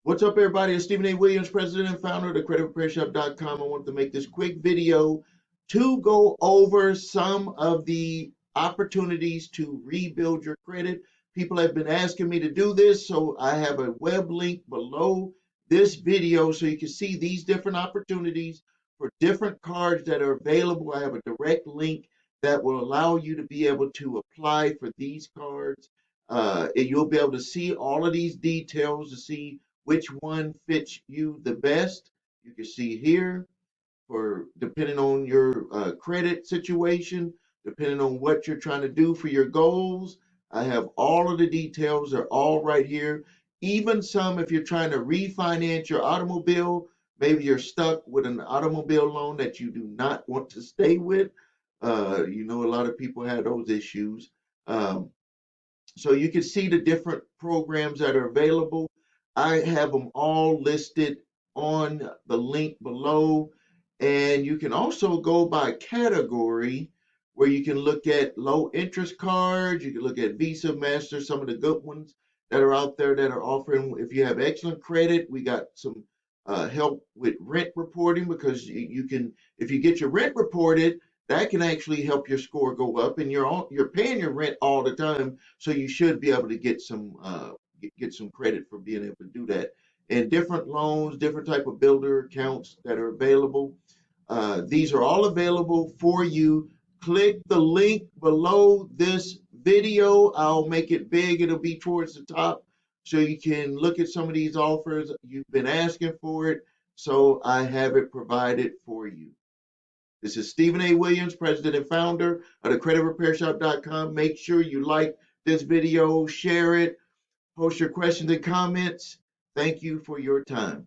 What's up, everybody? It's Stephen A. Williams, president and founder of the creditrepairshop.com. I want to make this quick video to go over some of the opportunities to rebuild your credit. People have been asking me to do this, so I have a web link below this video so you can see these different opportunities for different cards that are available. I have a direct link that will allow you to be able to apply for these cards. And you'll be able to see all of these details to see which one fits you the best. You can see here for depending on your credit situation, depending on what you're trying to do for your goals. I have all of the details, they're all right here. Even some if you're trying to refinance your automobile, maybe you're stuck with an automobile loan that you do not want to stay with. A lot of people have those issues. Um, so you can see the different programs that are available. I have them all listed on the link below. And you can also go by category where you can look at low interest cards. You can look at Visa, Master, some of the good ones that are out there that are offering. If you have excellent credit, we got some help with rent reporting because you can, if you get your rent reported, that can actually help your score go up, and you're paying your rent all the time, so you should be able to get some credit for being able to do that. And different loans, different type of builder accounts that are available. These are all available for you. Click the link below this video. I'll make it big. It'll be towards the top so you can look at some of these offers. You've been asking for it, so I have it provided for you. This is Stephen A. Williams, president and founder of the creditrepairshop.com. Make sure you like this video, share it, post your questions and comments. Thank you for your time.